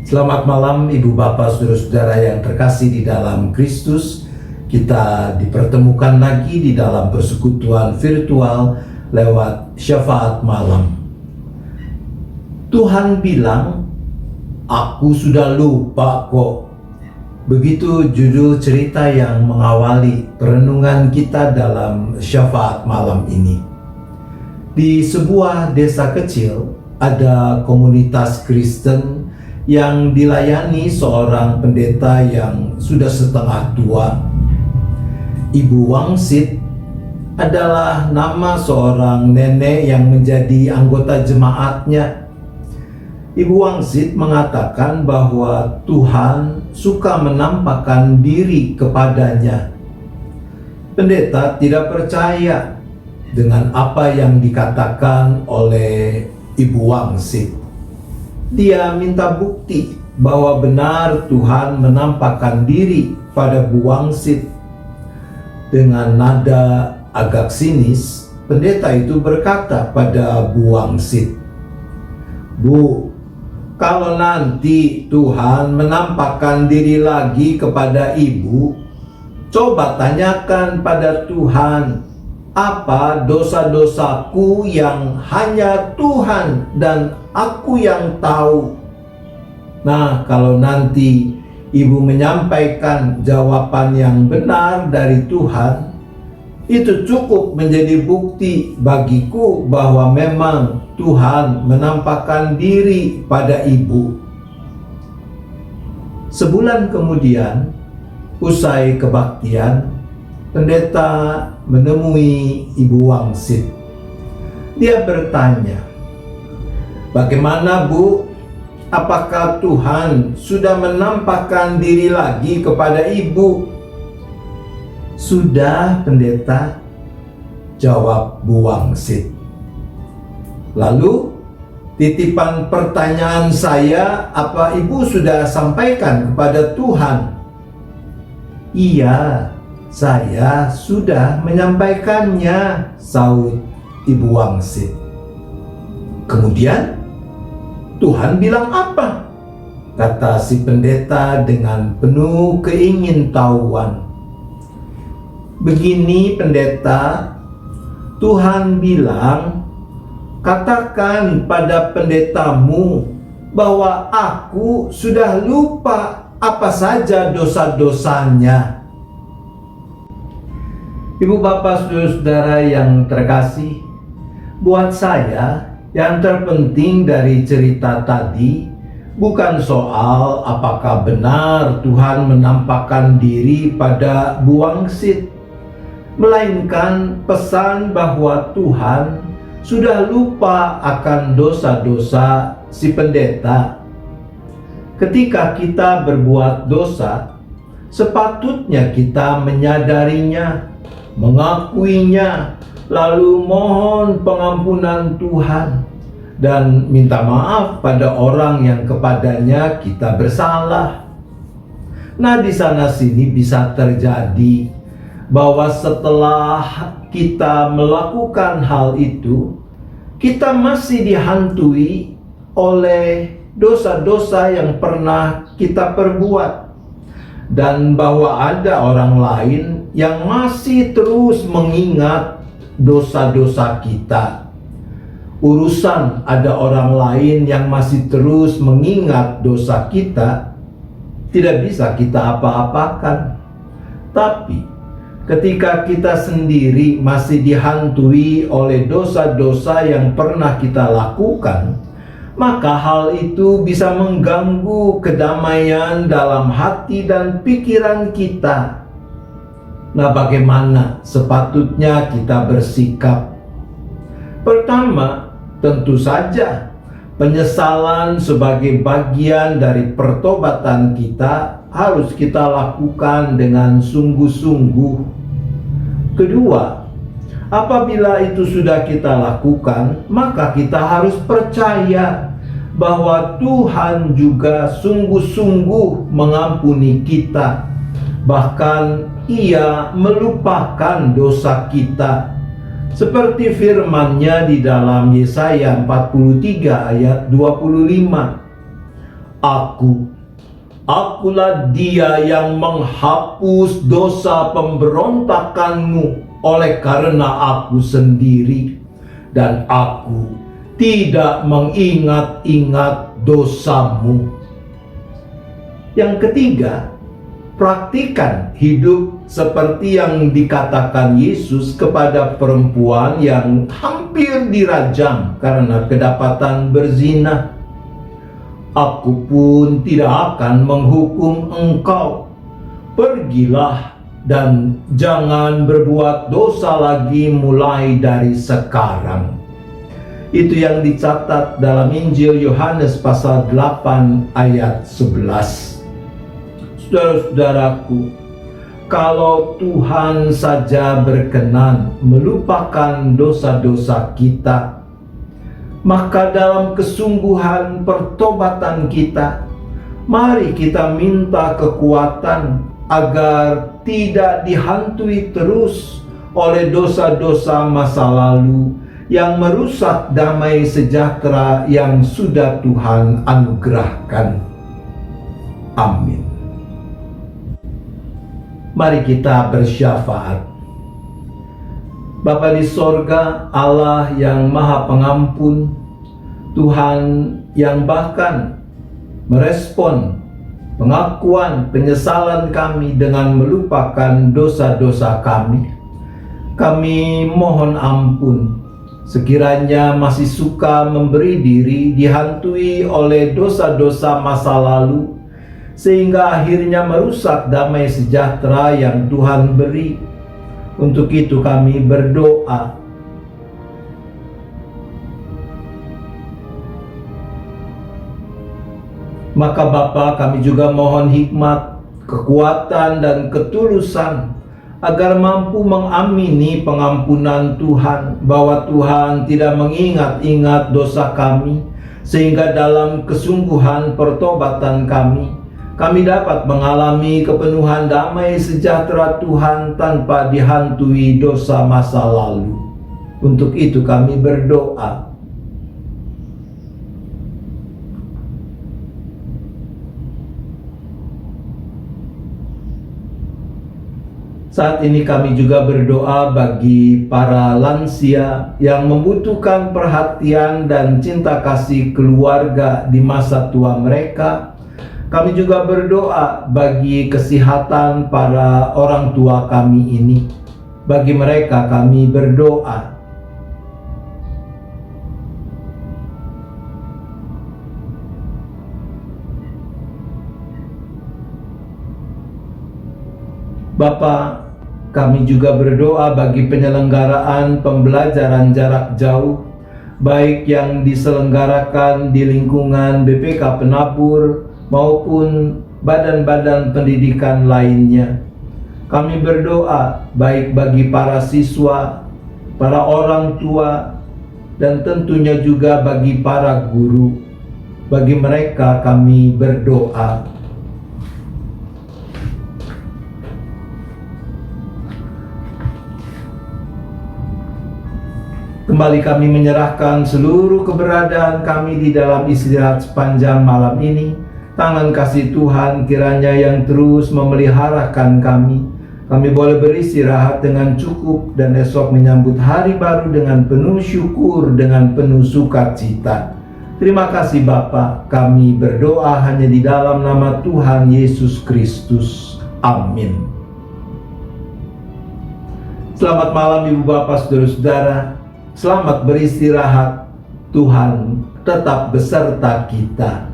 Selamat malam Ibu Bapak Saudara-saudara yang terkasih di dalam Kristus. Kita dipertemukan lagi di dalam persekutuan virtual lewat syafaat malam. Tuhan bilang, "Aku sudah lupa kok." Begitu judul cerita yang mengawali perenungan kita dalam syafaat malam ini. Di sebuah desa kecil ada komunitas Kristen yang dilayani seorang pendeta yang sudah setengah tua. Ibu Wangsit adalah nama seorang nenek yang menjadi anggota jemaatnya. Ibu Wangsit mengatakan bahwa Tuhan suka menampakkan diri kepadanya. Pendeta tidak percaya dengan apa yang dikatakan oleh Ibu Wangsit. Dia minta bukti bahwa benar Tuhan menampakkan diri pada Bu Wangsit. Dengan nada agak sinis, pendeta itu berkata pada Bu Wangsit, "Bu, kalau nanti Tuhan menampakkan diri lagi kepada Ibu, coba tanyakan pada Tuhan, apa dosa-dosaku yang hanya Tuhan dan aku yang tahu." Nah, kalau nanti Ibu menyampaikan jawaban yang benar dari Tuhan, itu cukup menjadi bukti bagiku bahwa memang Tuhan menampakkan diri pada Ibu. Sebulan kemudian, usai kebaktian, pendeta menemui Ibu Wangsit. Dia bertanya, "Bagaimana, Bu? Apakah Tuhan sudah menampakkan diri lagi kepada Ibu?" "Sudah, pendeta," jawab Bu Wangsit. "Lalu, titipan pertanyaan saya, apa Ibu sudah sampaikan kepada Tuhan?" "Iya, saya sudah menyampaikannya," sahut Ibu Wangsit. "Kemudian Tuhan bilang apa?" kata si pendeta dengan penuh keingintahuan. "Begini, pendeta, Tuhan bilang, katakan pada pendetamu bahwa aku sudah lupa apa saja dosa-dosanya." Ibu bapak saudara-saudara yang terkasih, buat saya yang terpenting dari cerita tadi bukan soal apakah benar Tuhan menampakkan diri pada Bu Wangsit, melainkan pesan bahwa Tuhan sudah lupa akan dosa-dosa si pendeta. Ketika kita berbuat dosa, sepatutnya kita menyadarinya, mengakuinya, lalu mohon pengampunan Tuhan dan minta maaf pada orang yang kepadanya kita bersalah. Nah, di sana sini bisa terjadi bahwa setelah kita melakukan hal itu, kita masih dihantui oleh dosa-dosa yang pernah kita perbuat, dan bahwa ada orang lain yang masih terus mengingat dosa-dosa kita. Urusan ada orang lain yang masih terus mengingat dosa kita, tidak bisa kita apa-apakan. Tapi ketika kita sendiri masih dihantui oleh dosa-dosa yang pernah kita lakukan, maka hal itu bisa mengganggu kedamaian dalam hati dan pikiran kita. Nah, bagaimana sepatutnya kita bersikap? Pertama, tentu saja penyesalan sebagai bagian dari pertobatan kita harus kita lakukan dengan sungguh-sungguh. Kedua, apabila itu sudah kita lakukan, maka kita harus percaya bahwa Tuhan juga sungguh-sungguh mengampuni kita. Bahkan Ia melupakan dosa kita. Seperti firman-Nya di dalam Yesaya 43 ayat 25. Akulah Dia yang menghapus dosa pemberontakanmu oleh karena Aku sendiri, dan Aku tidak mengingat-ingat dosamu. Yang ketiga, praktikan hidup seperti yang dikatakan Yesus kepada perempuan yang hampir dirajam karena kedapatan berzina. Aku pun tidak akan menghukum engkau. Pergilah dan jangan berbuat dosa lagi mulai dari sekarang. Itu yang dicatat dalam Injil Yohanes pasal 8 ayat 11. Saudara-saudaraku, kalau Tuhan saja berkenan melupakan dosa-dosa kita, maka dalam kesungguhan pertobatan kita, mari kita minta kekuatan agar tidak dihantui terus oleh dosa-dosa masa lalu yang merusak damai sejahtera yang sudah Tuhan anugerahkan. Amin. Mari kita bersyafaat. Bapa di sorga, Allah yang Maha Pengampun, Tuhan yang bahkan merespon pengakuan penyesalan kami dengan melupakan dosa-dosa kami. Kami mohon ampun sekiranya masih suka memberi diri dihantui oleh dosa-dosa masa lalu, sehingga akhirnya merusak damai sejahtera yang Tuhan beri. Untuk itu kami berdoa. Maka Bapa, kami juga mohon hikmat, kekuatan, dan ketulusan agar mampu mengamini pengampunan Tuhan, bahwa Tuhan tidak mengingat-ingat dosa kami, sehingga dalam kesungguhan pertobatan kami dapat mengalami kepenuhan damai sejahtera Tuhan tanpa dihantui dosa masa lalu. Untuk itu kami berdoa. Saat ini kami juga berdoa bagi para lansia yang membutuhkan perhatian dan cinta kasih keluarga di masa tua mereka. Kami juga berdoa bagi kesehatan para orang tua kami ini. Bagi mereka kami berdoa. Bapa, kami juga berdoa bagi penyelenggaraan pembelajaran jarak jauh, baik yang diselenggarakan di lingkungan BPK Penabur maupun badan-badan pendidikan lainnya. Kami berdoa baik bagi para siswa, para orang tua, dan tentunya juga bagi para guru. Bagi mereka kami berdoa. Kembali kami menyerahkan seluruh keberadaan kami di dalam istirahat sepanjang malam ini. Tangan kasih Tuhan kiranya yang terus memeliharakan kami. Kami boleh beristirahat dengan cukup dan esok menyambut hari baru dengan penuh syukur, dengan penuh sukacita. Terima kasih Bapa, kami berdoa hanya di dalam nama Tuhan Yesus Kristus. Amin. Selamat malam Ibu Bapak, Saudara-saudara. Selamat beristirahat. Tuhan tetap beserta kita.